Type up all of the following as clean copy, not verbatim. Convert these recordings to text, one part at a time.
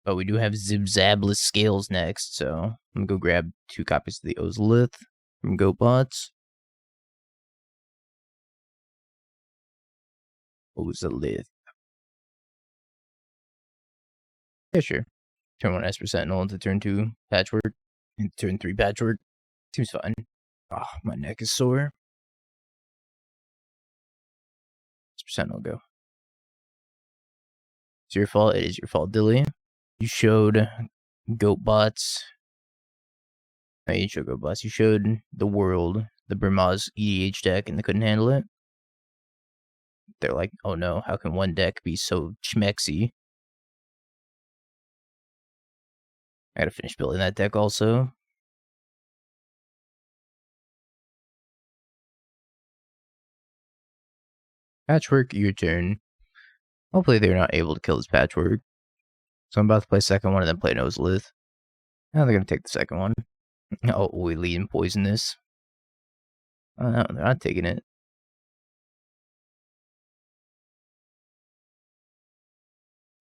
But we do have Zibzabless Scales next, so I'm gonna go grab 2 copies of the Ozolith from GoatBots. Ozolith. Yeah, sure. Turn 1 Esper Sentinel into turn 2 Patchwork, and turn 3 Patchwork. Seems fine. Oh, my neck is sore. Esper Sentinel, go. It's your fault. It is your fault, Dilly. You showed GoatBots. No, you didn't show GoatBots. You showed the world the Burmaz EDH deck, and they couldn't handle it. They're like, oh no, how can one deck be so schmexy? I gotta finish building that deck also. Patchwork, your turn. Hopefully they're not able to kill this Patchwork. So I'm about to play second one and then play Ozolith. Now they're gonna take the second one. Oh, oily and poisonous. Oh no, they're not taking it.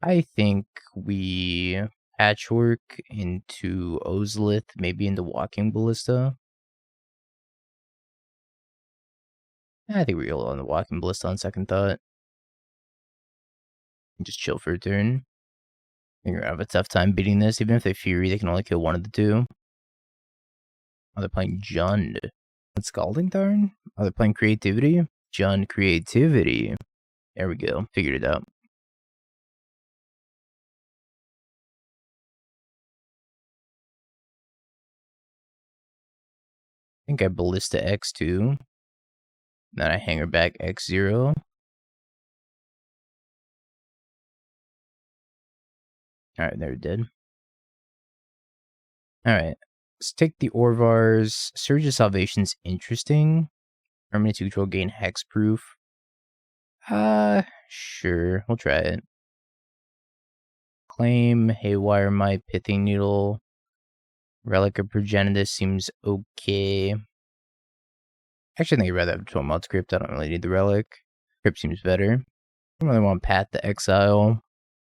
I think we Patchwork into Ozolith, maybe into Walking Ballista. I think we go on the Walking Ballista on second thought. And just chill for a turn. I think we're gonna have a tough time beating this. Even if they Fury, they can only kill one of the two. Oh, they're playing Jund. What's Scalding Tarn? Oh, they're playing Creativity? Jund Creativity. There we go. Figured it out. I think I Ballista X2. Then I Hangarback X0. Alright, they're dead. Alright. Let's take the Orvars. Surge of Salvation's interesting. Permanent to control gain hexproof. Sure. We'll try it. Claim, Haywire Mite, Pithing Needle. Relic of Progenitus seems okay. Actually, I think I'd rather have a 12-month script. I don't really need the Relic. Crypt seems better. I don't really want Path to Exile.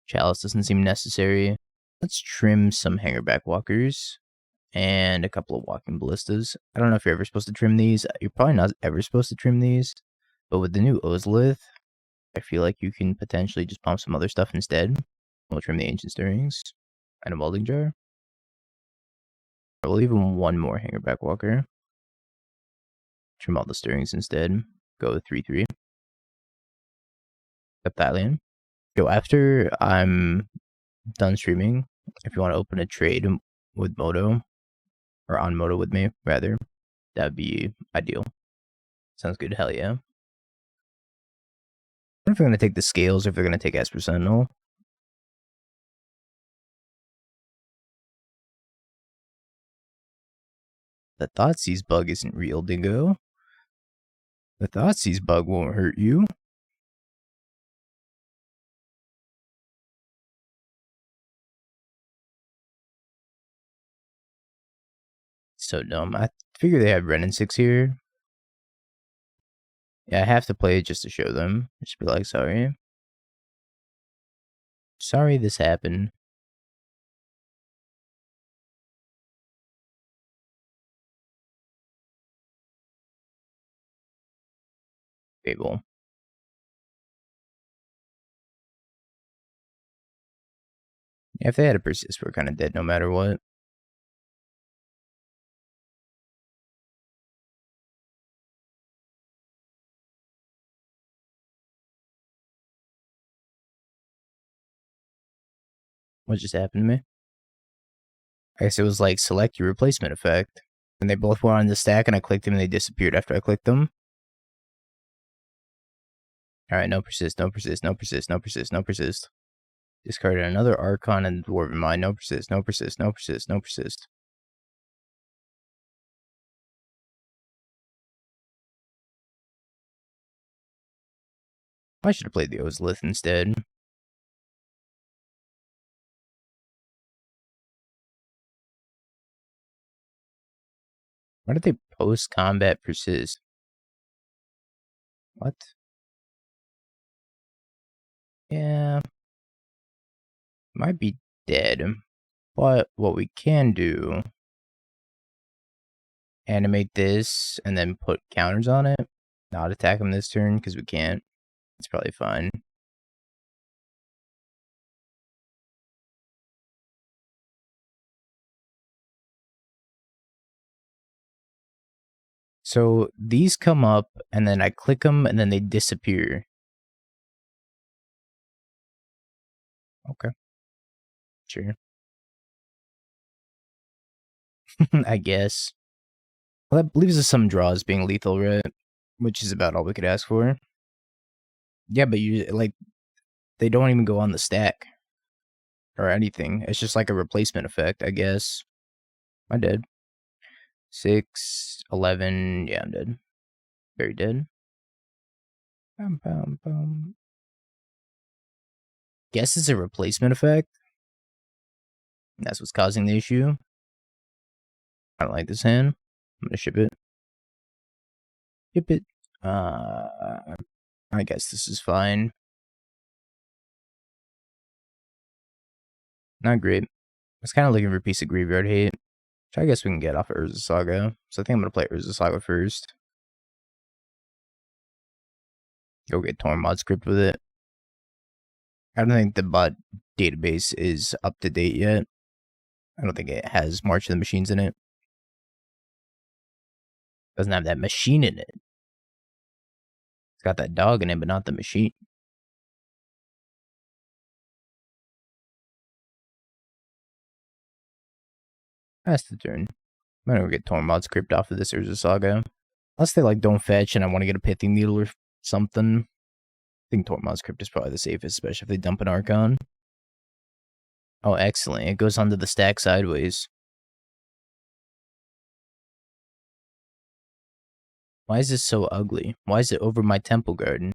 Chalice doesn't seem necessary. Let's trim some Hangarback Walkers. And a couple of Walking Ballistas. I don't know if you're ever supposed to trim these. You're probably not ever supposed to trim these. But with the new Ozolith, I feel like you can potentially just pump some other stuff instead. We'll trim the Ancient Stirrings. And a Welding Jar. We'll leave him one more Hangarback Walker. Trim all the Stirrings instead. Go 3-3. Up that land. Go after I'm done streaming. If you want to open a trade with Moto, or on Moto with me, rather, that'd be ideal. Sounds good. Hell yeah. I wonder if they're going to take the Scales or if they're going to take Esper Sentinel. The Thoughtseize bug isn't real, Dingo. The Thoughtseize bug won't hurt you. So dumb. I figure they have Ren and 6 here. Yeah, I have to play it just to show them. Just be like, sorry. Sorry this happened. Fable. Yeah, if they had a persist, we're kind of dead no matter what. What just happened to me? I guess it was like select your replacement effect. And they both were on the stack and I clicked them and they disappeared after I clicked them. Alright, no persist, no persist, no persist, no persist, no persist. Discarded another Archon and Dwarven Mind. No persist, no persist, no persist, no persist. I should have played the Ozolith instead. Why did they post-combat persist? What? Yeah. Might be dead. But what we can do, animate this and then put counters on it. Not attack him this turn because we can't. It's probably fine. So these come up and then I click them and then they disappear. Okay. Sure. I guess. Well, that leaves us some draws being lethal, right? Which is about all we could ask for. Yeah, but you like they don't even go on the stack or anything. It's just like a replacement effect, I guess. I'm dead. 6, 11. Yeah, I'm dead. Very dead. Bum, bum, bum. Guess it's a replacement effect. That's what's causing the issue. I don't like this hand. I'm gonna ship it. Ship it. I guess this is fine. Not great. I was kind of looking for a piece of graveyard hate, which I guess we can get off of Urza Saga. So I think I'm gonna play Urza Saga first. Go get Tormod script with it. I don't think the bot database is up to date yet. I don't think it has March of the Machines in it. Doesn't have that machine in it. It's got that dog in it, but not the machine. That's the turn. I'm gonna go get Tormod script off of this Urza Saga. Unless they like don't fetch and I want to get a Pithing Needle or something. I think Tormod script is probably the safest, especially if they dump an Archon. Oh, excellent. It goes onto the stack sideways. Why is this so ugly? Why is it over my Temple Garden?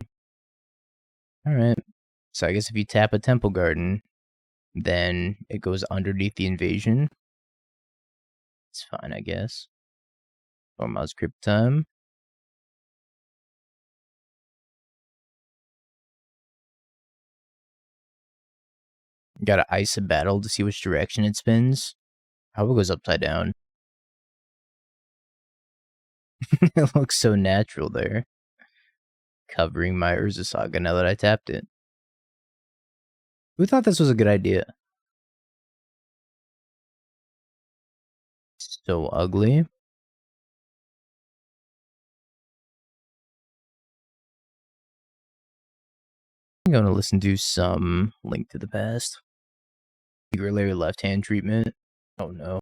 Alright. So I guess if you tap a Temple Garden, then it goes underneath the invasion. It's fine, I guess. Tormod script time. Gotta ice a battle to see which direction it spins. I hope it goes upside down. It looks so natural there. Covering my Urza Saga now that I tapped it. Who thought this was a good idea? So ugly. I'm going to listen to some Link to the Past. Secret Layer left hand treatment. Oh no.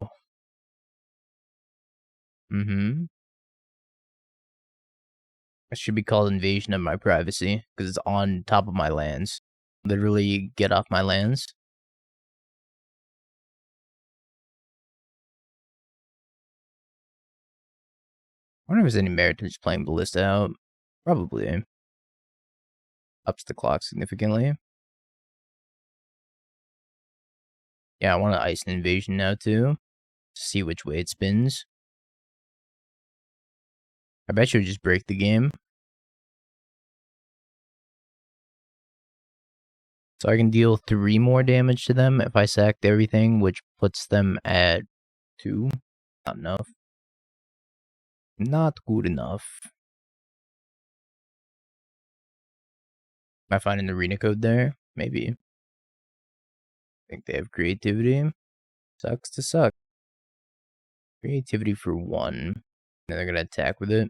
It should be called Invasion of My Privacy, because it's on top of my lands. Literally, get off my lands. I wonder if there's any merit to just playing Ballista out. Probably. Ups the clock significantly. Yeah, I want to ice an invasion now too. To see which way it spins. I bet you would just break the game. So I can deal 3 more damage to them if I sacked everything, which puts them at 2. Not enough. Not good enough. Am I finding the arena code there? Maybe. I think they have creativity. Sucks to suck. Creativity for 1. Then they're gonna attack with it.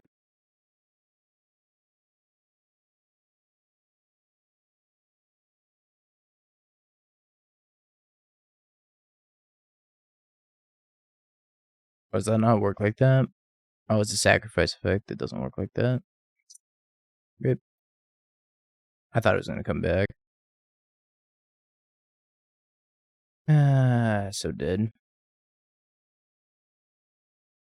Or does that not work like that? Oh, it's a sacrifice effect. It doesn't work like that. Rip. I thought it was gonna come back. So dead.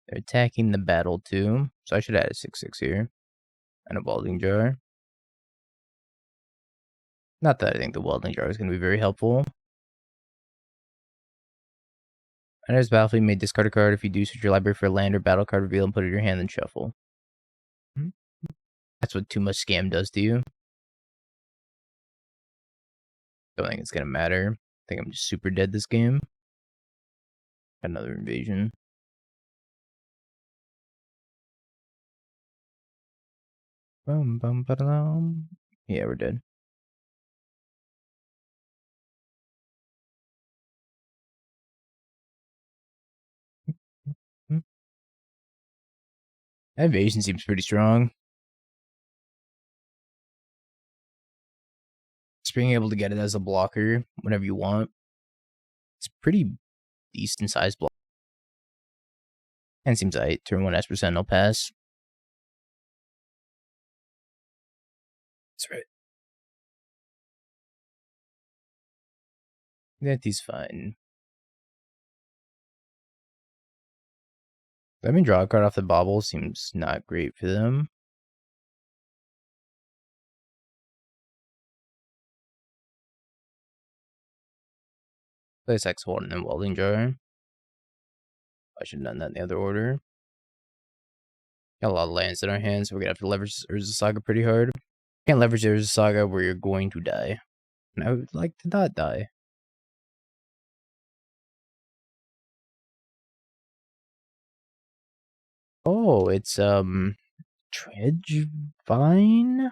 They're attacking the battle too. So I should add a 6/6 here. And a Welding Jar. Not that I think the Welding Jar is going to be very helpful. Enters battlefield, you may discard a card. If you do, search your library for a land or battle card, reveal and put it in your hand, then shuffle. That's what too much scam does to you. Don't think it's going to matter. I think I'm just super dead this game. Another invasion. Bum, bum, ba-da-dum. Yeah, we're dead. Evasion seems pretty strong. Just being able to get it as a blocker whenever you want. It's pretty decent sized block. And seems like turn 1 Esper Sentinel pass. That's right. That is fine. Let me draw a card off the bauble seems not great for them. Place X1 and then Welding Jar. I should have done that in the other order. Got a lot of lands in our hands, so we're gonna have to leverage Urza Saga pretty hard. Can't leverage Urza Saga where you're going to die. And I would like to not die. Oh, it's Dredgevine? I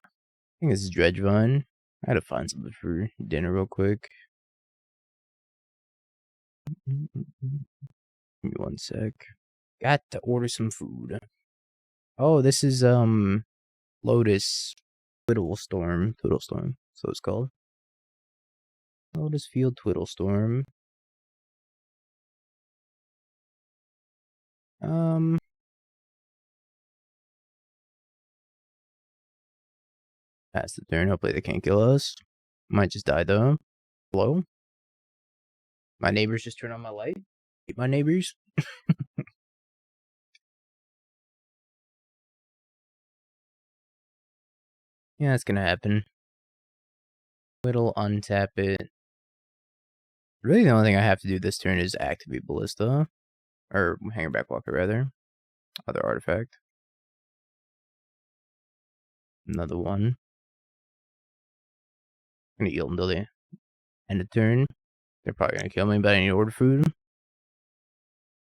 think this is Dredgevine. I gotta find something for dinner real quick. Give me 1 sec. Got to order some food. Oh, this is Lotus Twiddlestorm. So it's called. Lotus Field Twiddlestorm. Pass the turn. Hopefully they can't kill us. Might just die though. Hello? My neighbors just turned on my light. Hate my neighbors. Yeah, it's gonna happen. Whittle, untap it. Really, the only thing I have to do this turn is activate Ballista. Or Hangarback Walker, rather. Other artifact. Another one. I'm gonna yield until the end of turn. They're probably gonna kill me, but I need to order food.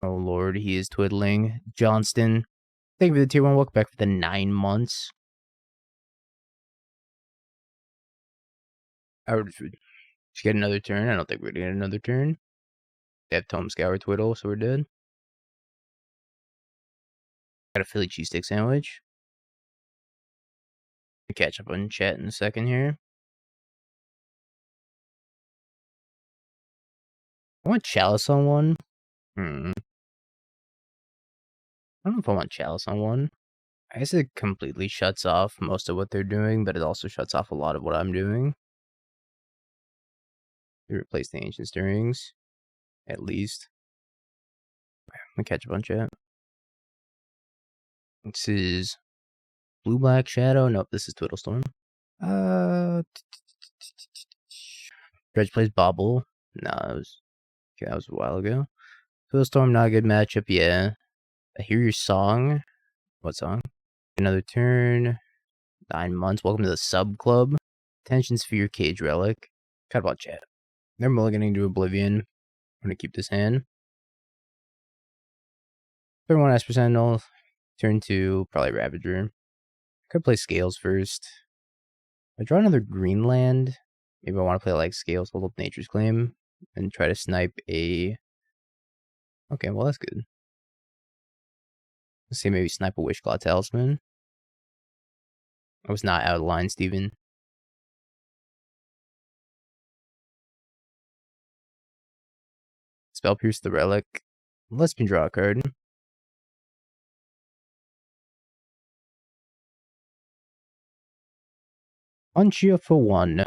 Oh lord, he is twiddling. Johnston. Thank you for the tier 1 welcome back for the 9 months. I ordered food. Should get another turn. I don't think we're gonna get another turn. They have Tome Scour Twiddle, so we're dead. Got a Philly cheesesteak sandwich. I'll catch up on chat in a second here. I want Chalice on one. I don't know if I want Chalice on one. I guess it completely shuts off most of what they're doing, but it also shuts off a lot of what I'm doing. They replace the Ancient Stirrings, at least. I'm gonna catch up on chat. This is Blue-Black Shadow. Nope, this is Twiddlestorm. Dredge plays Bobble. Nah, that was a while ago. Twiddlestorm, not a good matchup, yeah. I hear your song. What song? Another turn. 9 months. Welcome to the sub club. Tension Sphere Cage Relic. Cut about chat. They're mulliganing to Oblivion. I'm gonna keep this hand. Turn 1 Esper Sentinel. Turn 2, probably Ravager. Could play Scales first. I draw another Greenland. Maybe I want to play like Scales, hold up Nature's Claim, and try to snipe a. Okay, well that's good. Let's see, maybe snipe a Wishclaw Talisman. I was not out of line, Steven. Spell Pierce the Relic. Let's draw a card. Punch you for 1.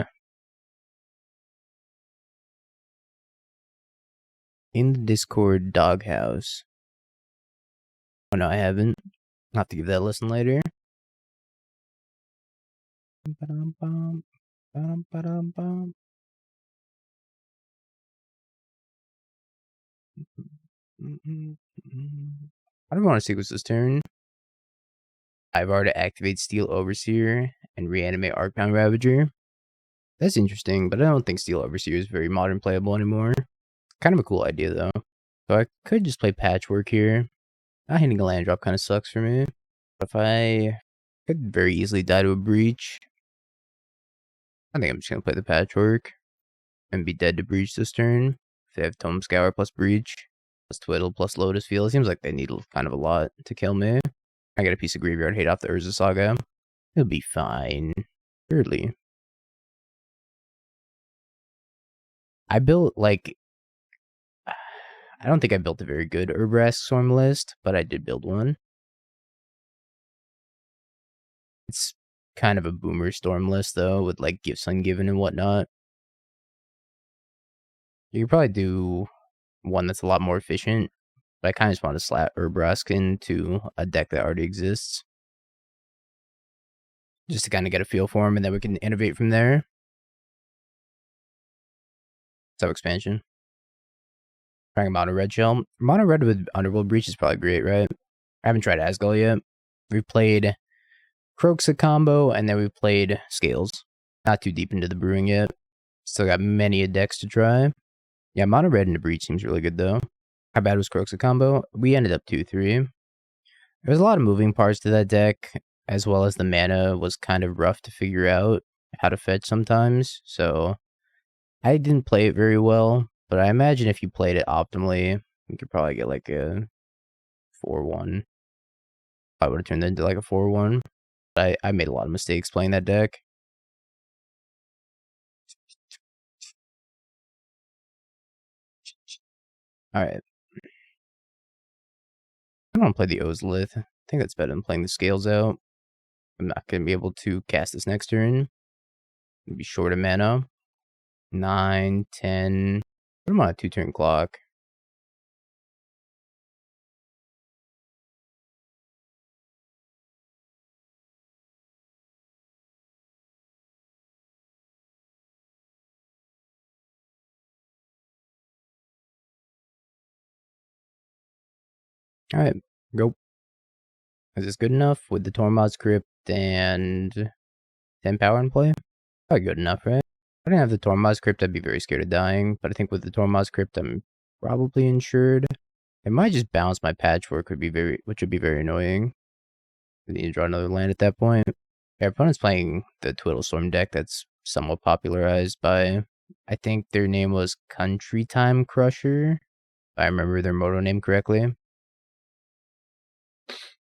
In the Discord doghouse. Oh no, I haven't. I'll have to give that a listen later. I don't want to sequence this turn. I've already activated Steel Overseer and reanimate Arcbound Ravager. That's interesting, but I don't think Steel Overseer is very modern playable anymore. Kind of a cool idea, though. So I could just play Patchwork here. Not hitting a land drop kind of sucks for me. But if I could very easily die to a Breach, I think I'm just going to play the Patchwork and be dead to Breach this turn. If they have Tome Scour plus Breach, plus Twiddle, plus Lotus Field, it seems like they need kind of a lot to kill me. I get a piece of Graveyard Hate off the Urza Saga. It'll be fine. Thirdly, I built, like, I don't think I built a very good Urbrask Storm list, but I did build one. It's kind of a boomer Storm list, though, with, like, Gifts Ungiven and whatnot. You could probably do one that's a lot more efficient, but I kind of just want to slap Urbrask into a deck that already exists. Just to kind of get a feel for them, and then we can innovate from there. So expansion. Trying a Mono Red Shell. Mono Red with Underworld Breach is probably great, right? I haven't tried Asgul yet. We've played Croxa combo, and then we've played Scales. Not too deep into the brewing yet. Still got many decks to try. Yeah, Mono Red into Breach seems really good, though. How bad was Croxa combo? We ended up 2-3. There's a lot of moving parts to that deck, as well as the mana was kind of rough to figure out how to fetch sometimes. So I didn't play it very well, but I imagine if you played it optimally, you could probably get like a 4-1. I would have turned into like a 4-1. But I made a lot of mistakes playing that deck. Alright. I don't want to play the Ozolith. I think that's better than playing the Scales out. I'm not going to be able to cast this next turn. I'll be short of mana. 9, 10. Put him on a 2-turn clock. Alright, go. Is this good enough with the Tormod's Crypt and 10 power in play? Probably good enough, right? If I didn't have the Tormod's Crypt, I'd be very scared of dying, but I think with the Tormod's Crypt, I'm probably insured. It might just bounce my Patchwork, which would be very annoying. We need to draw another land at that point. Our opponent's playing the Twiddle Storm deck that's somewhat popularized by, I think their name was Country Time Crusher, if I remember their moto name correctly.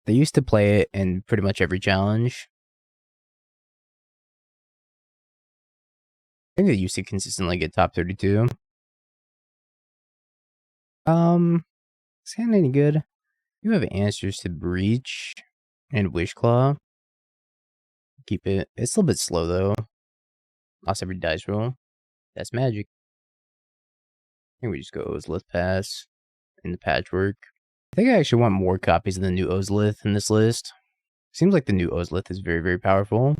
They used to play it in pretty much every challenge. I think they used to consistently get top 32. Is that any good? You have answers to Breach and Wishclaw. Keep it. It's a little bit slow though. Lost every dice roll. That's magic. I think we just go Ozolith pass in the Patchwork. I think I actually want more copies of the new Ozolith in this list. Seems like the new Ozolith is very, very powerful.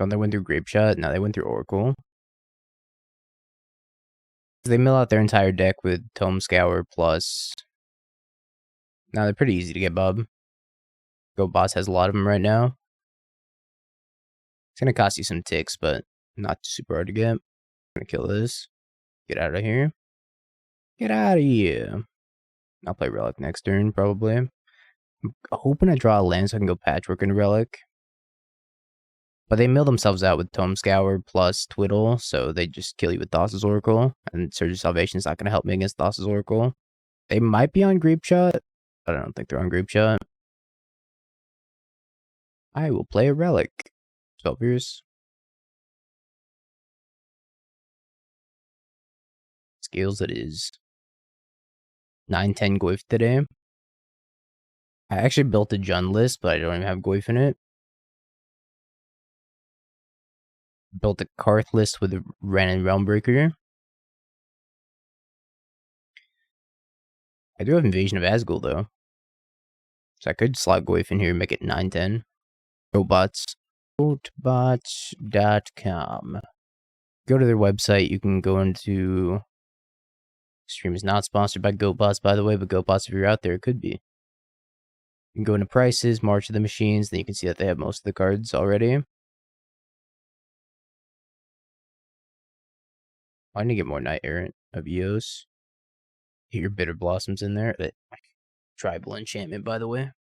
Don't they went through Grape Shot? No, they went through Oracle. They mill out their entire deck with Tome Scour plus. Now they're pretty easy to get, Bob. Go Boss has a lot of them right now. It's gonna cost you some ticks, but not super hard to get. I'm gonna kill this. Get out of here. Get out of here. I'll play Relic next turn, probably. I'm hoping I draw a land so I can go Patchwork and Relic. But they mill themselves out with Tome Scour plus Twiddle, so they just kill you with Thassa's Oracle. And Surge of Salvation is not going to help me against Thassa's Oracle. They might be on Grape Shot, but I don't think they're on Grape Shot. I will play a Relic. Spellpierce. Scales it is. 9-10 Goyf today. I actually built a Jund list, but I don't even have Goyf in it. Built a Karth list with Wrenn and Realmbreaker. I do have Invasion of Asgul, though. So I could slot Goyf in here and make it 9-10. GoBots. Goatbots.com. Go to their website. You can go into... Stream is not sponsored by GoatBots, by the way, but GoatBots, if you're out there, it could be. You can go into prices, March of the Machines, then you can see that they have most of the cards already. I need to get more Knight Errant of Eos. Get your Bitter Blossoms in there. That tribal enchantment, by the way.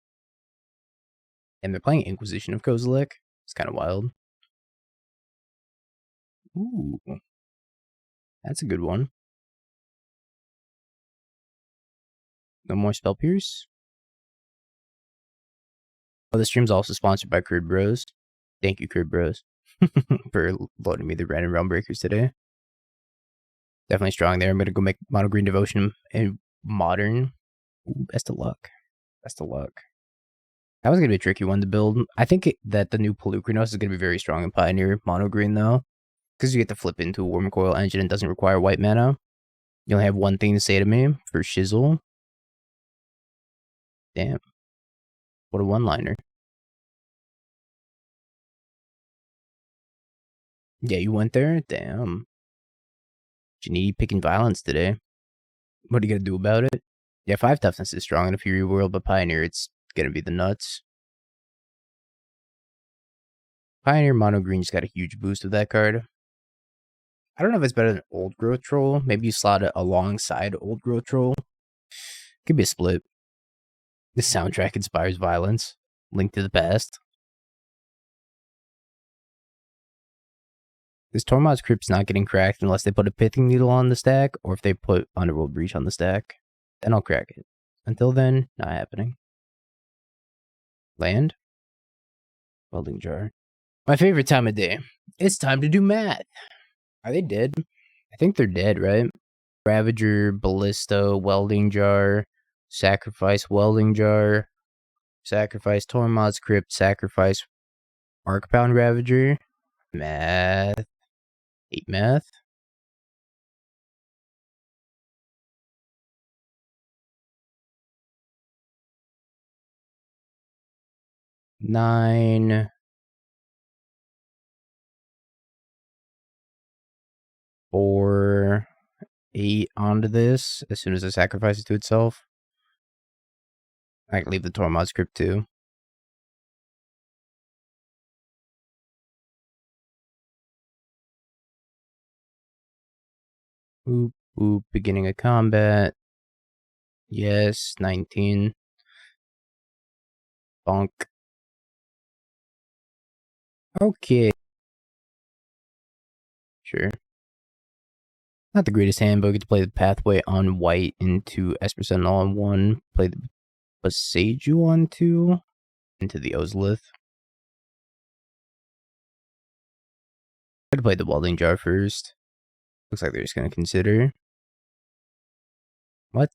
And they're playing Inquisition of Kozilek. It's kind of wild. Ooh. That's a good one. No more Spell Pierce. Oh, the stream's also sponsored by Curd Bros. Thank you, Curd Bros, for loading me the random Realm Breakers today. Definitely strong there. I'm going to go make Mono Green Devotion and Modern. Ooh, best of luck. Best of luck. That was going to be a tricky one to build. I think that the new Pelucranos is going to be very strong in Pioneer Mono Green, though. Because you get to flip into a Wormcoil engine and doesn't require white mana. You only have one thing to say to me for Shizzle. Damn. What a one-liner. Yeah, you went there? Damn. Janine picking violence today. What are you going to do about it? Yeah, 5 toughness is strong in a Fury World, but Pioneer, it's going to be the nuts. Pioneer Mono Green's got a huge boost with that card. I don't know if it's better than Old Growth Troll. Maybe you slot it alongside Old Growth Troll. Could be a split. The soundtrack inspires violence. Link to the past. This Tormod's Crypt's not getting cracked unless they put a Pithing Needle on the stack, or if they put Underworld Breach on the stack. Then I'll crack it. Until then, not happening. Land? Welding Jar. My favorite time of day. It's time to do math. Are they dead? I think they're dead, right? Ravager, Ballista, Welding Jar, sacrifice Welding Jar, sacrifice Tormod's Crypt, sacrifice Arcbound Ravager. Math. 8 math. Nine. 4, 8 onto this as soon as it sacrifices to itself. I can leave the Tormod's Crypt too. Boop, boop, beginning of combat. Yes, 19. Bonk. Okay. Sure. Not the greatest hand, but we get to play the Pathway on white into Esper Sentinel on 1. Play the Boseiju on 2. Into the Ozolith. I'm going to play the Welding Jar first. Looks like they're just going to consider. What?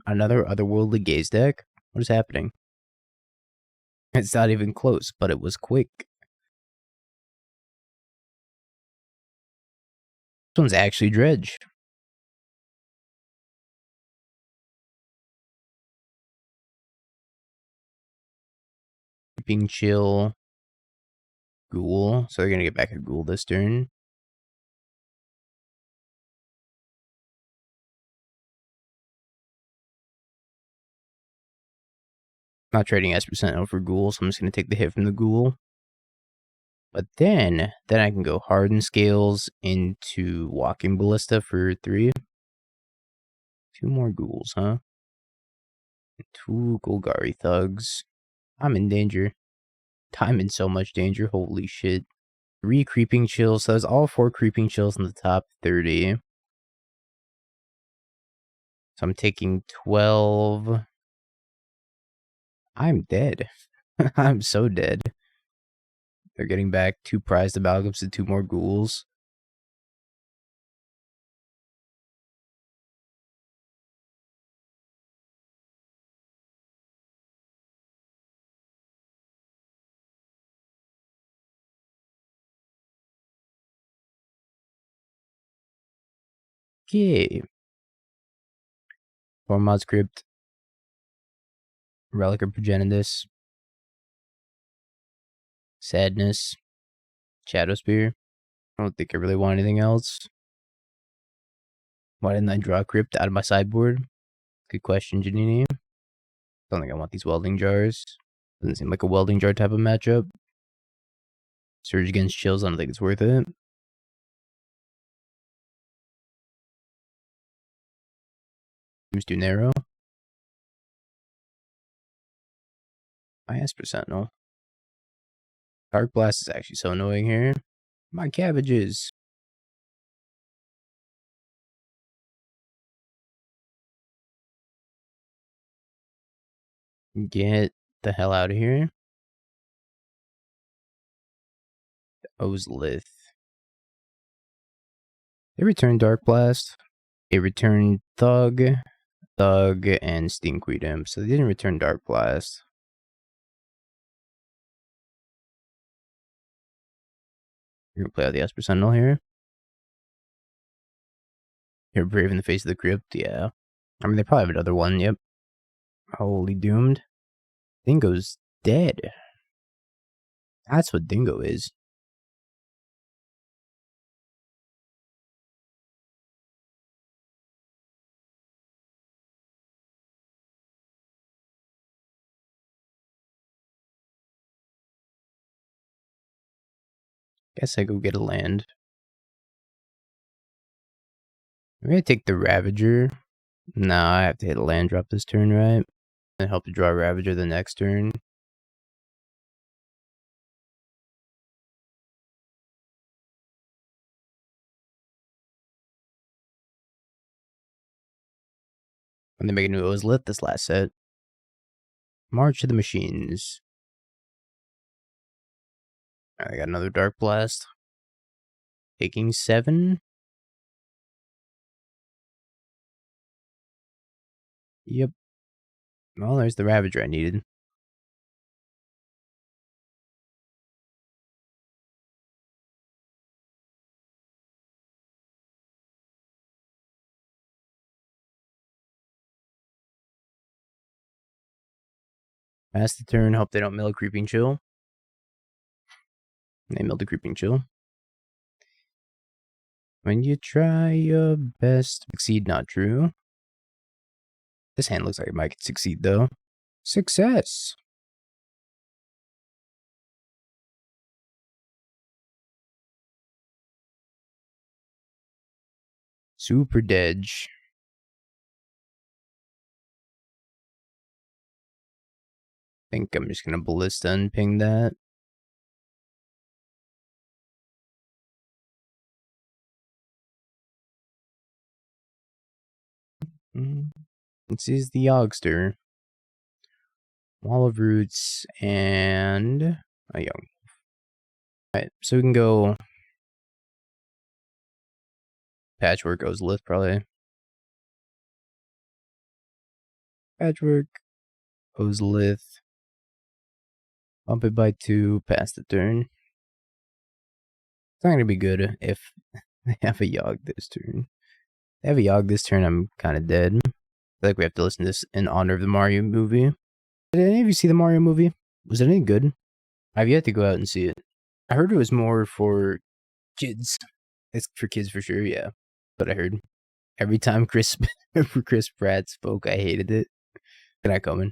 Another Otherworldly Gaze deck? What is happening? It's not even close, but it was quick. This one's actually Dredge. Keeping Chill. Ghoul. So they're going to get back a Ghoul this turn. Not trading Esper Sentinel for Ghoul, so I'm just going to take the hit from the Ghoul. But then I can go Hardened Scales into Walking Ballista for 3. 2 more Ghouls, huh? 2 Golgari Thugs. I'm in danger. I'm in so much danger, holy shit. 3 Creeping Chills, so that's all 4 Creeping Chills in the top 30. So I'm taking 12. I'm dead. I'm so dead. They're getting back 2 Prized Amalgams and 2 more Ghouls. Okay. Tormod's Crypt. Relic of Progenitus. Sadness. Shadowspear. I don't think I really want anything else. Why didn't I draw Crypt out of my sideboard? Good question, Janini. Don't think I want these Welding Jars. Doesn't seem like a Welding Jar type of matchup. Surge against Chills, I don't think it's worth it. Seems too narrow. My Esper Sentinel. Dark Blast is actually so annoying here. My cabbages. Get the hell out of here. Ozolith. They returned Dark Blast. They returned Thug, and Stinkweed Imp. So they didn't return Dark Blast. You're gonna play out the Esper Sentinel here. You're Brave in the Face of the Crypt, yeah. I mean, they probably have another one, yep. Holy Doomed. Dingo's dead. That's what Dingo is. Guess I go get a land. I'm gonna take the Ravager. No, I have to hit a land drop this turn, right? And help to draw Ravager the next turn. And they make a new Ozolith this last set. March to the Machines. I got another Dark Blast. Taking 7. Yep. Well, there's the Ravager I needed. Pass the turn, hope they don't mill a Creeping Chill. They milled a Creeping Chill. When you try your best, succeed not true. This hand looks like it might succeed though. Success! Super Dedge. I think I'm just gonna Ballista and ping that. This is the Yogster. Wall of Roots and a Young. Alright, so we can go Patchwork Ozolith probably. Patchwork Ozolith. Bump it by 2, pass the turn. It's not gonna be good if they have a Yogg this turn. If they have a Yogg this turn, I'm kind of dead. I feel like we have to listen to this in honor of the Mario movie. Did any of you see the Mario movie? Was it any good? I've yet to go out and see it. I heard it was more for kids. It's for kids for sure, yeah. But I heard every time Chris Pratt spoke, I hated it. Can I come in?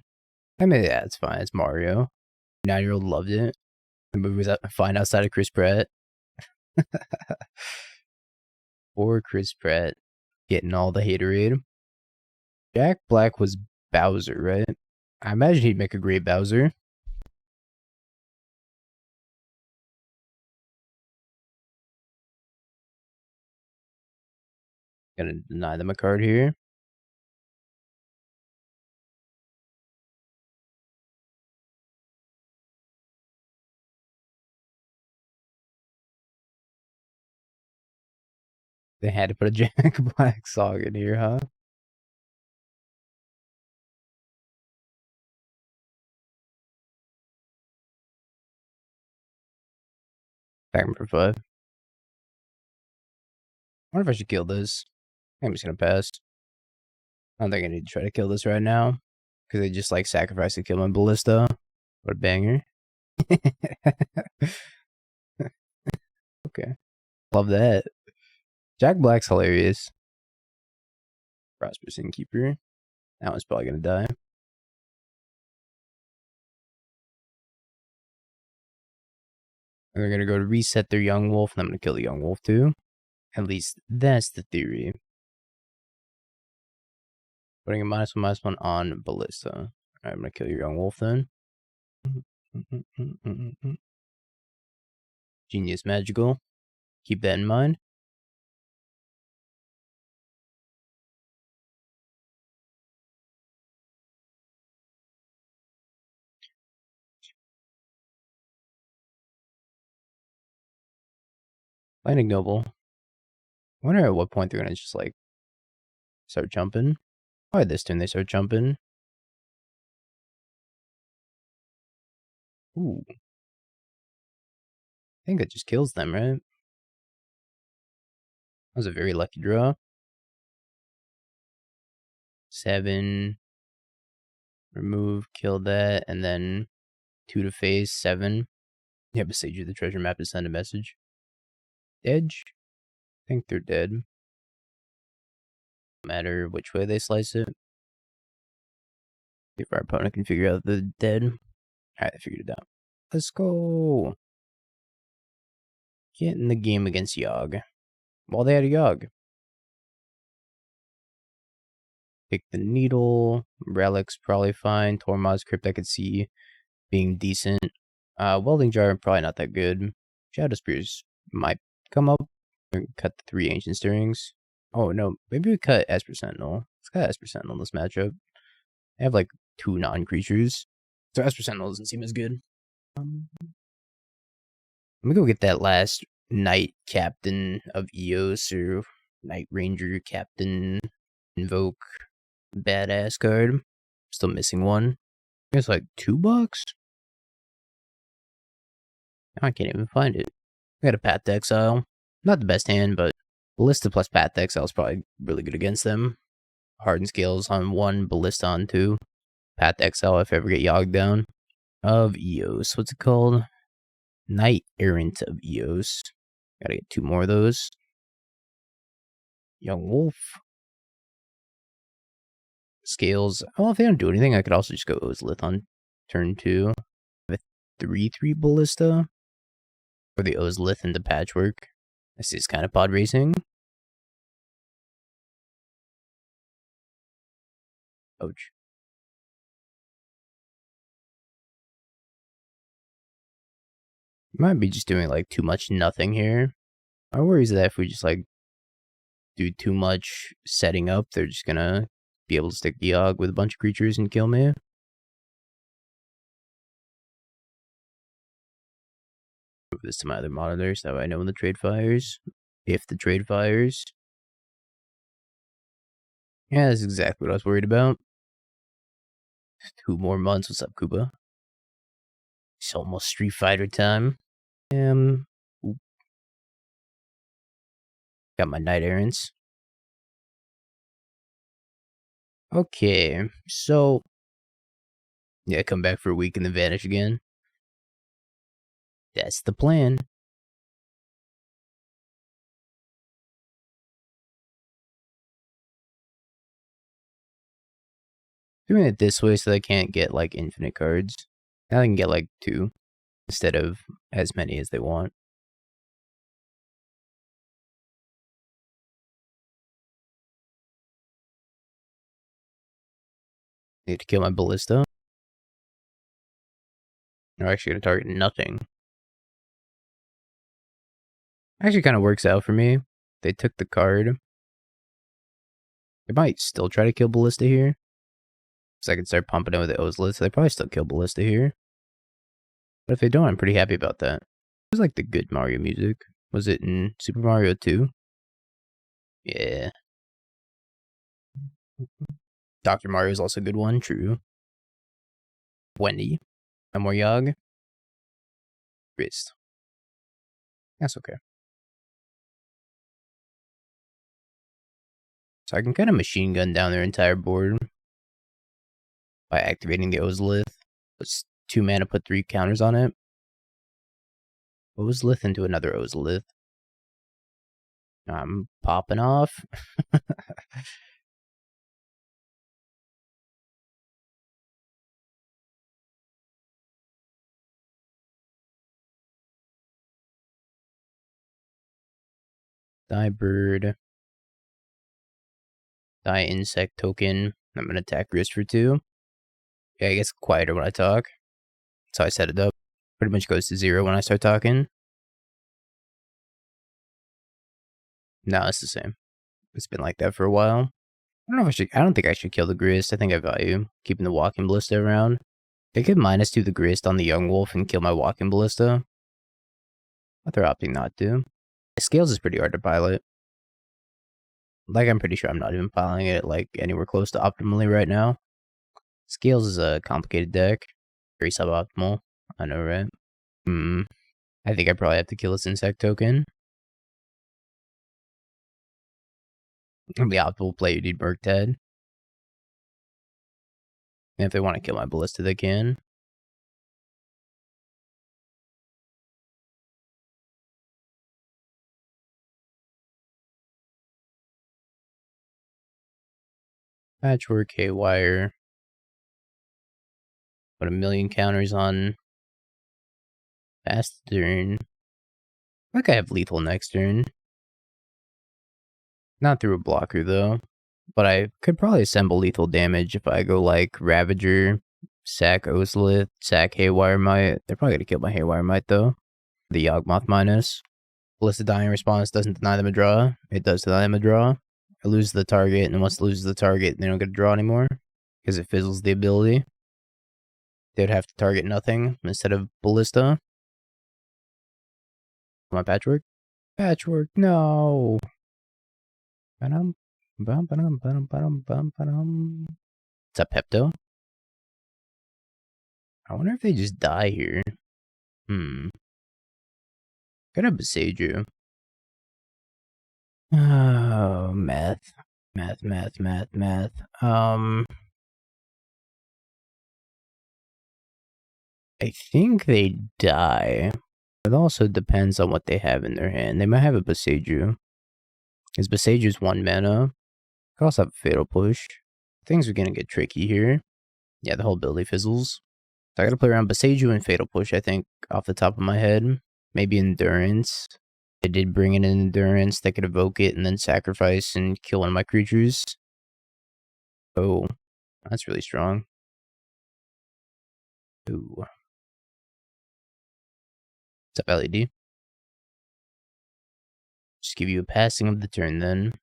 I mean, yeah, it's fine. It's Mario. 9-year-old loved it. The movie was fine outside of Chris Pratt. Or Chris Pratt getting all the haterade. Jack Black was Bowser, right? I imagine he'd make a great Bowser. Gonna deny them a card here. They had to put a Jack Black Saga in here, huh? Back for 5. I wonder if I should kill this. I'm just gonna pass. I don't think I need to try to kill this right now. Because they just like sacrifice to kill my Ballista. What a banger. Okay. Love that. Jack Black's hilarious. Prosperous Innkeeper. That one's probably gonna die. And they're gonna go to reset their Young Wolf, and I'm gonna kill the Young Wolf too. At least that's the theory. Putting a -1/-1 on Ballista. Alright, I'm gonna kill your young wolf then. Genius magical. Keep that in mind. Lightning Noble. I wonder at what point they're gonna just like start jumping. Probably this turn they start jumping. Ooh. I think that just kills them, right? That was a very lucky draw. 7. Remove, kill that, and then 2 to face, 7. Yeah, Boseiju, the treasure map, to send a message. Edge? I think they're dead. No matter which way they slice it. If our opponent can figure out the dead. Alright, I figured it out. Let's go! Get in the game against Yogg. Well, they had a Yogg. Pick the Needle. Relic's probably fine. Tormod's Crypt I could see being decent. Welding Jar, probably not that good. Shadowspears might come up. Cut the 3 Ancient Stirrings. Oh, no. Maybe we cut Esper Sentinel. Let's cut Esper Sentinel in this matchup. I have like 2 non-creatures. So Esper Sentinel doesn't seem as good. Let me go get that last Knight Captain of Eos or Knight Ranger Captain Invoke badass card. Still missing one. It's like $2. I can't even find it. I got a Path to Exile. Not the best hand, but Ballista plus Path to Exile is probably really good against them. Hardened Scales on 1, Ballista on 2. Path to Exile if I ever get Yogged down. Of Eos. What's it called? Knight Errant of Eos. Gotta get 2 more of those. Young Wolf. Scales. Oh, if they don't do anything, I could also just go Ozolith on turn 2. A 3/3 Ballista. Or the Ozolith into Patchwork. This is kind of pod racing. Ouch. Might be just doing like too much nothing here. My worry is that if we just like do too much setting up, they're just gonna be able to stick the Yogg with a bunch of creatures and kill me. Move this to my other monitor so I know when the trade fires. If the trade fires. Yeah, that's exactly what I was worried about. 2 more months. What's up, Kuba? It's almost Street Fighter time. Ooh. Got my Knight Errants. Okay, so yeah, come back for a week and then vanish again. That's the plan. Doing it this way so they can't get like infinite cards. Now they can get like 2 instead of as many as they want. Need to kill my Ballista. They're actually going to target nothing. Actually kind of works out for me. They took the card. They might still try to kill Ballista here. Because I can start pumping it with the Ozolith. So they probably still kill Ballista here. But if they don't, I'm pretty happy about that. It was like the good Mario music. Was it in Super Mario 2? Yeah. Dr. Mario is also a good one, true. Wendy. No more Yogg. Wrist. That's okay. So I can kind of machine gun down their entire board by activating the Ozolith. It's 2 mana, put 3 counters on it. Ozolith into another Ozolith. I'm popping off. Die bird. Die insect token. I'm gonna attack wrist for 2. Yeah, it gets quieter when I talk. That's how I set it up. Pretty much goes to 0 when I start talking. No, it's the same. It's been like that for a while. I don't know if I should. I don't think I should kill the grist. I think I value keeping the Walking Ballista around. They could -2 the grist on the young wolf and kill my Walking Ballista. But they're opting not to. Scales is pretty hard to pilot. Like, I'm pretty sure I'm not even piloting it like anywhere close to optimally right now. Scales is a complicated deck. Very suboptimal. I know, right? I think I probably have to kill this insect token. The optimal play, you need Murktide. And if they want to kill my Ballista, they can. Patchwork, Haywire. Put a million counters on fast turn. I think I have lethal next turn. Not through a blocker, though. But I could probably assemble lethal damage if I go like Ravager, sack Ozolith, sack Haywire Mite. They're probably going to kill my Haywire Mite, though. The Inkmoth minus. Ballista dying response doesn't deny them a draw. It does deny them a draw. I lose the target, and once it loses the target, they don't get a draw anymore. Because it fizzles the ability. They'd have to target nothing instead of Ballista. My Patchwork? Patchwork, no! Ba-dum, ba-dum, ba-dum, ba-dum, ba-dum, ba-dum. It's a Pepto. I wonder if they just die here. Could have Boseiju. Oh, math. I think they die. It also depends on what they have in their hand. They might have a Boseiju. Because Boseiju's 1 mana. Could also have a Fatal Push. Things are gonna get tricky here. Yeah, the whole ability fizzles. So I gotta play around Boseiju and Fatal Push, I think, off the top of my head. Maybe Endurance. They did bring in an Endurance that could evoke it and then sacrifice and kill one of my creatures. Oh, that's really strong. Ooh. What's up, LED? Just give you a passing of the turn then.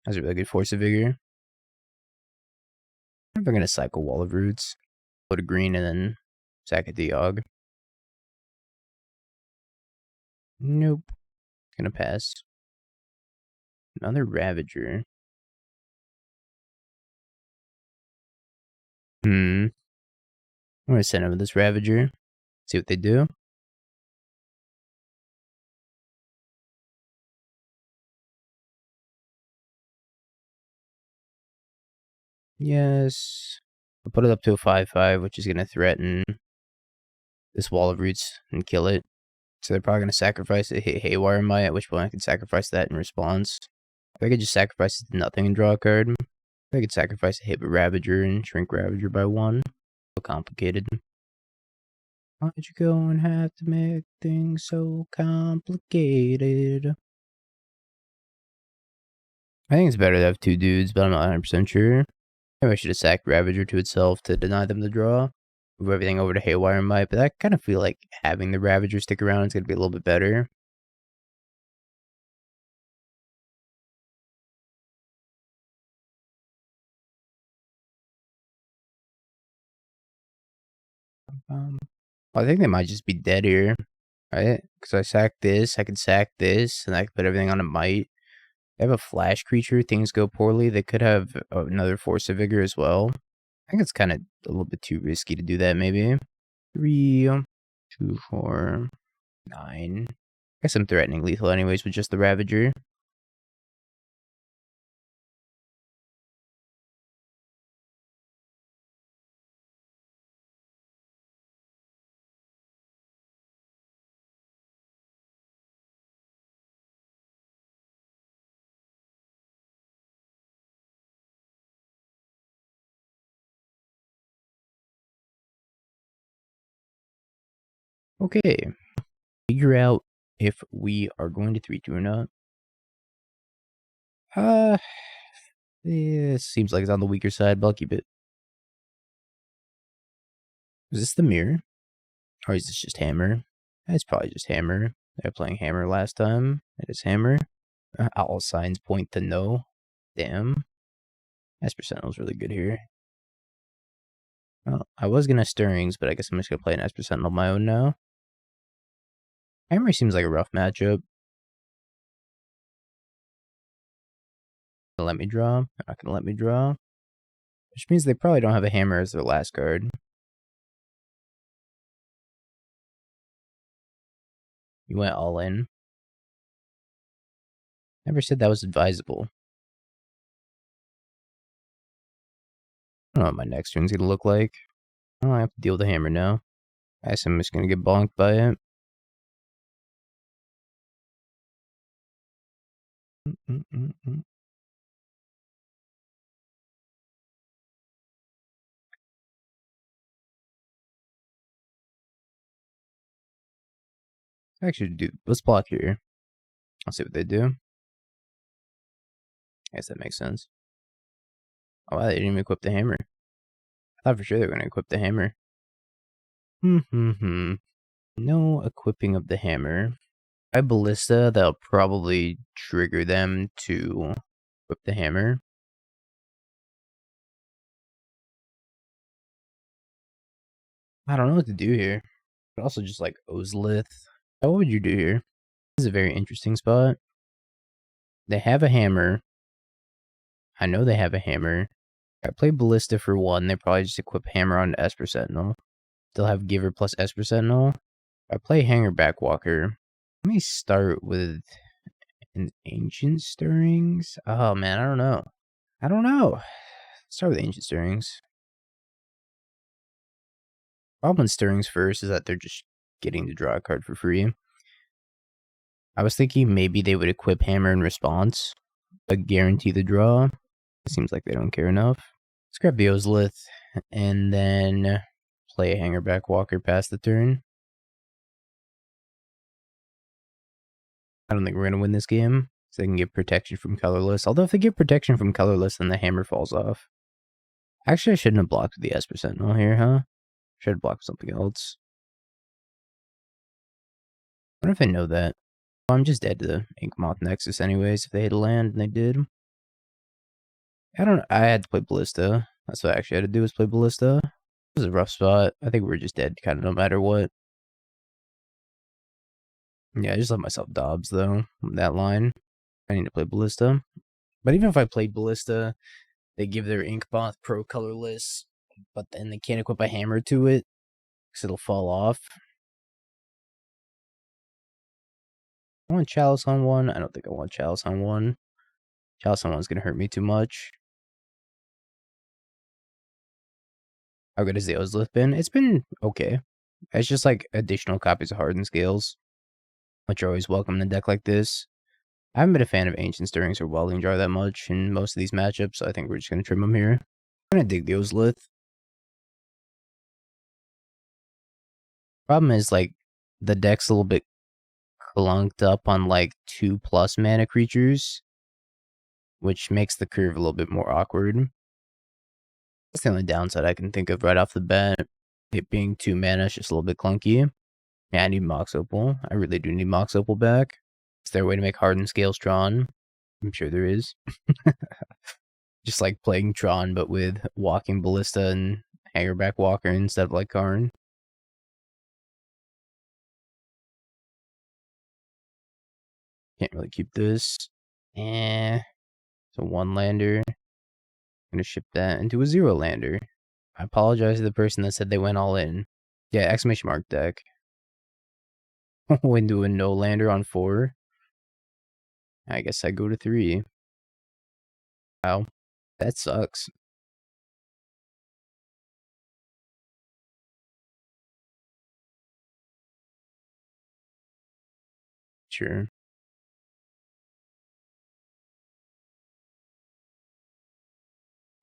That's a really good Force of Vigor. I'm gonna cycle Wall of Roots. Put a green and then sack a Diog. Nope. Gonna pass. Another Ravager. I'm gonna send over this Ravager. See what they do. Yes. I'll put it up to a 5/5, which is gonna threaten this Wall of Roots and kill it. So they're probably gonna sacrifice it, hit Haywire Mite, at which point I can sacrifice that in response. If I could just sacrifice it to nothing and draw a card. If I could sacrifice a hit with Ravager and shrink Ravager by 1. So complicated. Why'd you go and have to make things so complicated? I think it's better to have 2 dudes, but I'm not 100% sure. Maybe I should have sacked Ravager to itself to deny them the draw. Move everything over to Haywire Mite, but I kind of feel like having the Ravager stick around is going to be a little bit better. I think they might just be dead here, right? Because I sack this, I can sack this, and I can put everything on a Mite. They have a flash creature, things go poorly. They could have another Force of Vigor as well. I think it's kind of a little bit too risky to do that, maybe. 3, 2, 4, 9. I guess I'm threatening lethal anyways with just the Ravager. Okay. Figure out if we are going to 3-2 or not. Yeah, seems like it's on the weaker side, but I'll keep it. Is this the mirror? Or is this just hammer? It's probably just hammer. They were playing hammer last time. It is hammer. All signs point to no. Damn. Esper Sentinel's really good here. Well, I was gonna Stirrings, but I guess I'm just gonna play an Esper Sentinel of my own now. Hammer seems like a rough matchup. Let me draw. They're not gonna let me draw. Which means they probably don't have a hammer as their last card. You went all in. Never said that was advisable. I don't know what my next turn's gonna look like. I don't have to deal with the hammer now. I guess I'm just gonna get bonked by it. Actually, let's block here. I'll see what they do. I guess that makes sense. Oh, wow, they didn't even equip the hammer. I thought for sure they were going to equip the hammer. No equipping of the hammer. By Ballista, that'll probably trigger them to equip the hammer. I don't know what to do here. But also just like Ozolith. What would you do here? This is a very interesting spot. They have a hammer. I know they have a hammer. I play Ballista for one. They probably just equip hammer on Esper Sentinel. They'll have Giver plus Esper Sentinel. I play Hangarback Walker. Let me start with an Ancient Stirrings. Oh man, I don't know. Start with Ancient Stirrings. Problem with Stirrings first is that they're just getting to draw a card for free. I was thinking maybe they would equip Hammer in response, but guarantee the draw. It seems like they don't care enough. Let's grab the Ozolith and then play a Hangarback Walker past the turn. I don't think we're going to win this game, so they can get protection from colorless. Although if they get protection from colorless, then the hammer falls off. Actually, I shouldn't have blocked the Esper Sentinel here, huh? Should have blocked something else. I wonder if they know that. Well, I'm just dead to the Inkmoth Nexus anyways, if they hit a land, and they did. I had to play Ballista. That's what I actually had to do, was play Ballista. This is a rough spot. I think we're just dead kind of no matter what. Yeah, I just let myself Dobbs, though, that line. I need to play Ballista. But even if I played Ballista, they give their Inkmoth Pro colorless, but then they can't equip a hammer to it, because it'll fall off. I want Chalice on one. I don't think I want Chalice on one. Chalice on one's going to hurt me too much. How good has the Ozolith been? It's been okay. It's just like additional copies of Hardened Scales, which are always welcome in a deck like this. I haven't been a fan of Ancient Stirrings or Welding Jar that much in most of these matchups, so I think we're just going to trim them here. I'm going to dig the Ozolith. Problem is, like, the deck's a little bit clunked up on, like, 2+ mana creatures, which makes the curve a little bit more awkward. That's the only downside I can think of right off the bat. It being 2 mana is just a little bit clunky. Yeah, I need Mox Opal. I really do need Mox Opal back. Is there a way to make Hardened Scales Tron? I'm sure there is. Just like playing Tron, but with Walking Ballista and Hangarback Walker instead of like Karn. Can't really keep this. It's a 1-lander. I'm gonna ship that into a 0-lander. I apologize to the person that said they went all in. Yeah, exclamation mark deck. Into a no-lander on 4. I guess I go to 3. Wow. That sucks. Sure.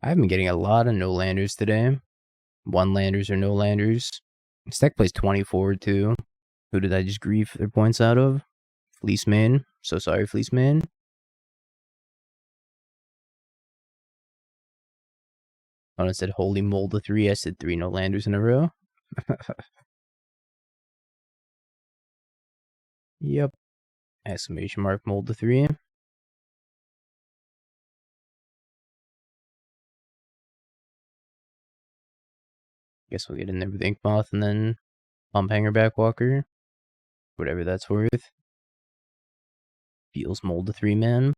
I've been getting a lot of no-landers today. 1-landers or no-landers. This deck plays 24 too. Who did I just grief their points out of? Fleeceman. So sorry, Fleeceman. Oh, it said holy mold to 3. I said 3 no landers in a row. Yep. Exclamation mark mold to 3. Guess we'll get in there with Inkmoth and then pump Hangarback Walker. Whatever that's worth. Feels mold to 3, man.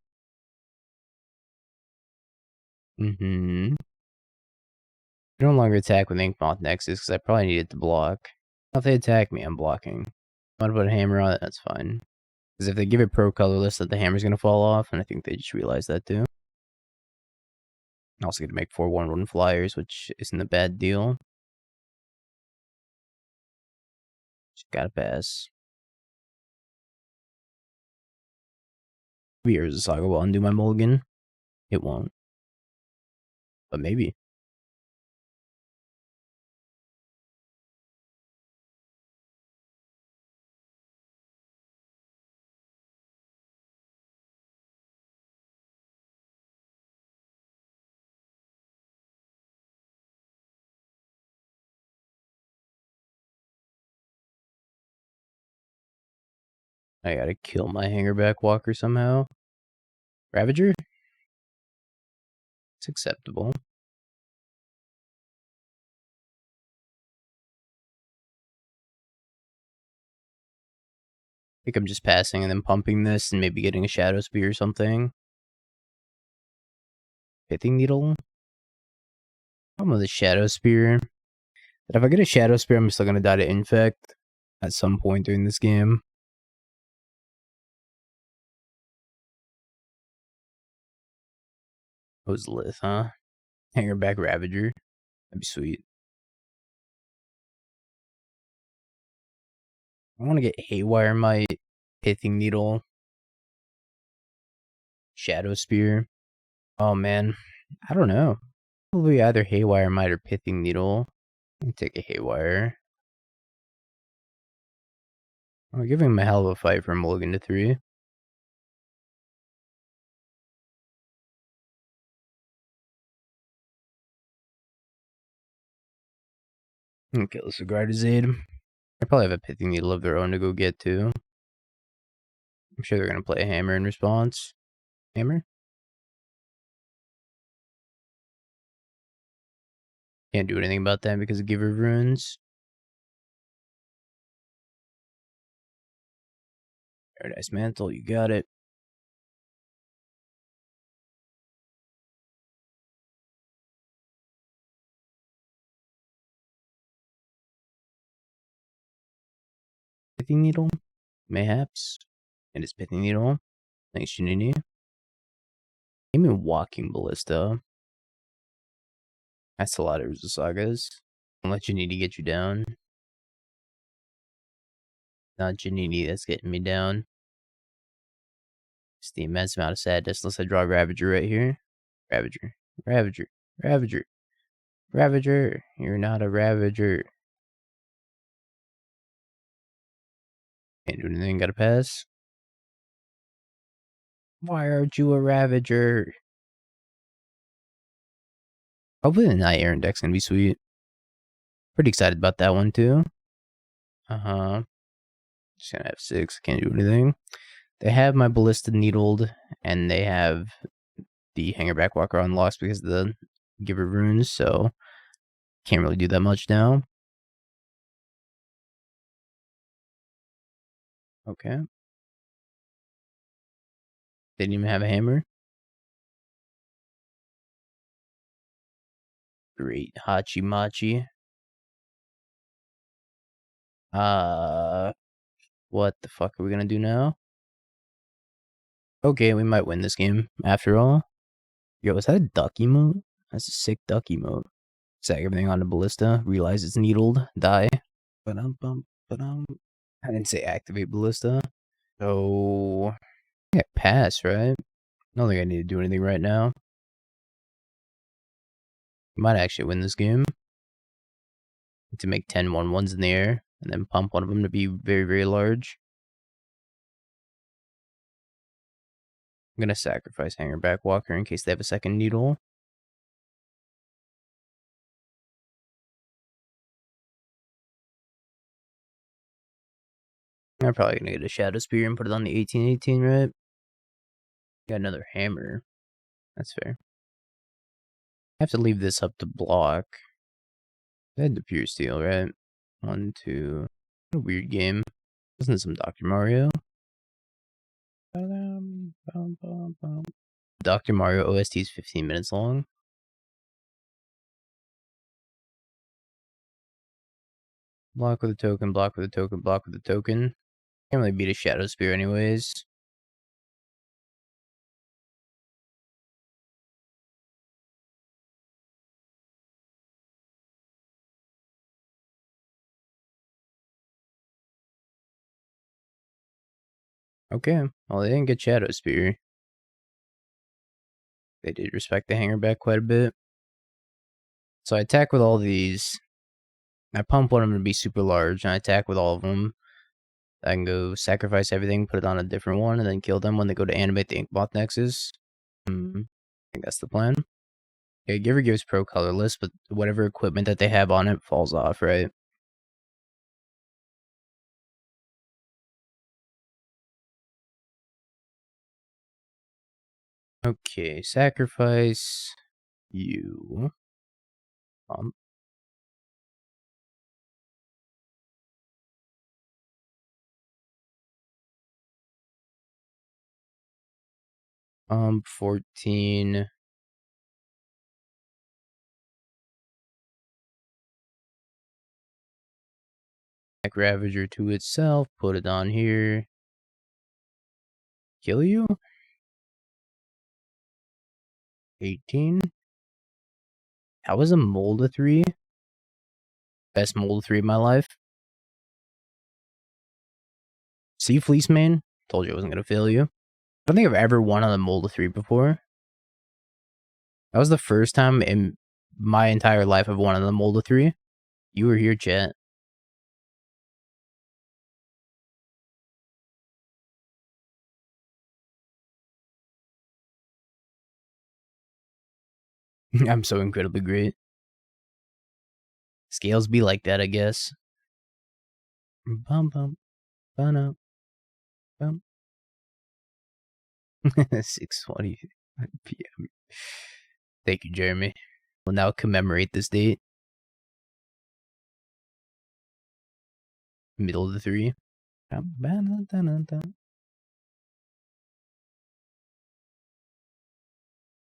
I no longer attack with Inkmoth Nexus because I probably need it to block. If they attack me, I'm blocking. I want to put a hammer on it, that's fine. Because if they give it pro colorless, that the hammer's going to fall off, and I think they just realized that too. I'm also going to make 4 1/1 flyers, which isn't a bad deal. Just gotta pass. Maybe Urza Saga will undo my mulligan. It won't. But maybe. I gotta kill my Hangarback Walker somehow. Ravager? It's acceptable. I think I'm just passing and then pumping this and maybe getting a Shadowspear or something. Pithing Needle? Problem with the Shadowspear. That if I get a Shadowspear, I'm still gonna die to Infect at some point during this game. Ozolith, huh? Hangarback Ravager. That'd be sweet. I want to get Haywire Mite, Pithing Needle, Shadowspear. Oh man, I don't know. Probably either Haywire Mite or Pithing Needle. I'll take a Haywire. We're giving him a hell of a fight for mulligan to 3. Okay, let's regard his aid. They probably have a Pithing Needle of their own to go get too. I'm sure they're gonna play a hammer in response. Hammer? Can't do anything about that because of Giver of Runes. Paradise Mantle, you got it. Pithing Needle? Mayhaps. And it's Pithing Needle. Thanks, Janini. Even Walking Ballista. That's a lot of Urza Sagas. Don't let Janini get you down. Not Janini that's getting me down. It's the immense amount of sadness unless I draw Ravager right here. Ravager. Ravager. Ravager. Ravager. You're not a Ravager. Can't do anything, gotta pass. Why aren't you a Ravager? Hopefully the Night Errant deck's gonna be sweet. Pretty excited about that one too. Just gonna have 6, can't do anything. They have my Ballista Needled, and they have the Hangarback Walker unlocked because of the Giver Runes, so can't really do that much now. Okay. Didn't even have a hammer. Great. Hachi Machi. What the fuck are we gonna do now? Okay, we might win this game after all. Yo, is that a duck emote? That's a sick duck emote. Sag everything on the Ballista. Realize it's needled. Die. I didn't say activate Ballista. So, yeah, pass, right? I don't think I need to do anything right now. Might actually win this game. To make 10 1/1s in the air, and then pump one of them to be very, very large. I'm gonna sacrifice Hangarback Walker in case they have a second needle. I'm probably gonna get a Shadowspear and put it on the 1818, right? Got another hammer. That's fair. I have to leave this up to block. I had the pure steel, right? 1, 2. What a weird game. Isn't this some Dr. Mario? Dr. Mario OST is 15 minutes long. Block with a token, block with a token, block with a token. Can't really beat a Shadowspear anyways. Okay, well they didn't get Shadowspear. They did respect the Hangarback quite a bit. So I attack with all these. I pump one of them to be super large, and I attack with all of them. I can go sacrifice everything, put it on a different one, and then kill them when they go to animate the Inkmoth Nexus. I think that's the plan. Yeah, Giver gives pro colorless, but whatever equipment that they have on it falls off, right? Okay, sacrifice you. 14. Ravager to itself, put it on here. Kill you? 18. That was a mold of 3. Best mold of 3 of my life. See, Fleece Man? Told you I wasn't gonna fail you. I don't think I've ever won on a mold of 3 before. That was the first time in my entire life I've won on the mold of 3. You were here, chat. I'm so incredibly great. Scales be like that, I guess. Bum bum. Bum bum. 6:20 p.m. Thank you, Jeremy. We'll now commemorate this date. Middle of the 3. I'm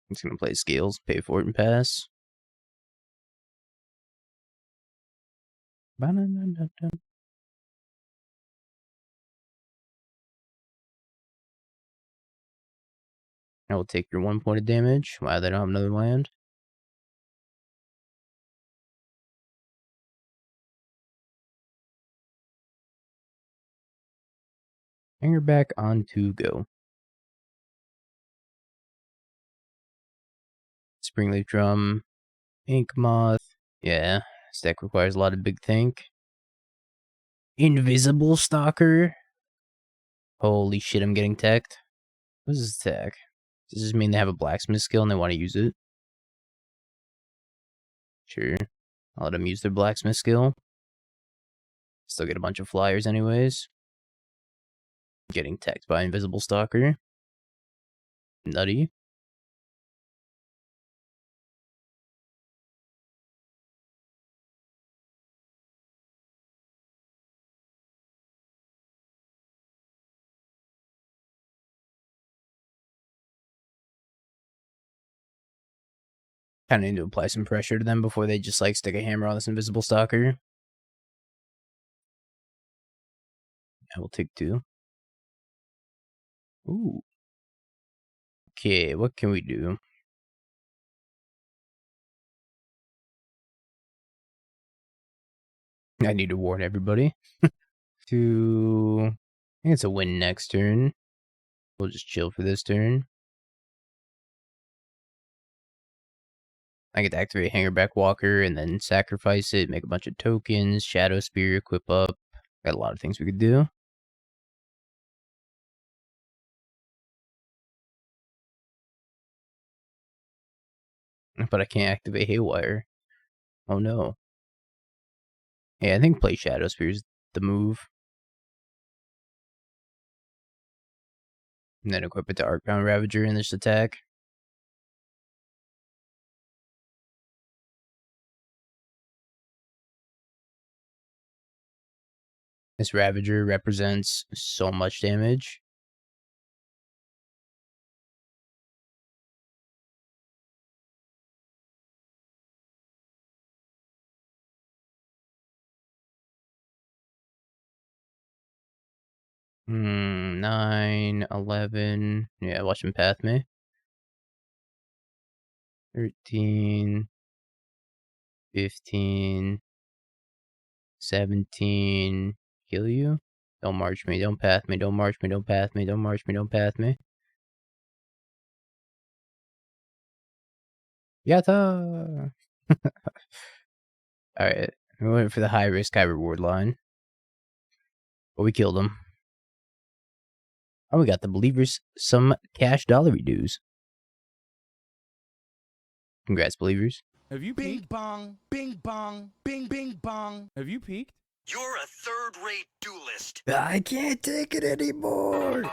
just gonna play Scales, pay for it, and pass. I will take your 1 point of damage. Wow, they don't have another land. Hangarback on to go. Springleaf Drum. Inkmoth. Yeah, this deck requires a lot of big think. Invisible Stalker. Holy shit, I'm getting teched. What is this tech? Does this mean they have a blacksmith skill and they want to use it? Sure. I'll let them use their blacksmith skill. Still get a bunch of flyers anyways. Getting teched by Invisible Stalker. Nutty. Kind of need to apply some pressure to them before they just like stick a hammer on this Invisible Stalker. I will take 2. Ooh. Okay, what can we do? I need to warn everybody. I think it's a win next turn. We'll just chill for this turn. I get to activate Hangarback Walker and then sacrifice it, make a bunch of tokens, Shadowspear, equip up. Got a lot of things we could do. But I can't activate Haywire. Oh no. Yeah, I think play Shadowspear is the move. And then equip it to Arcbound Ravager in this attack. This Ravager represents so much damage. Hmm, 9, 11. Yeah, watch him path me. 13, 15, 17. Kill you? Don't march me, don't path me, don't march me, don't path me, don't march me, don't path me. Yatta! Alright, we went for the high risk, high reward line. But we killed him. Oh, we got the believers some cash dollary dues. Congrats, believers. Have you peeked? Bing bong, bing bong, bing bing bong. Have you peeked? You're a third-rate duelist. I can't take it anymore.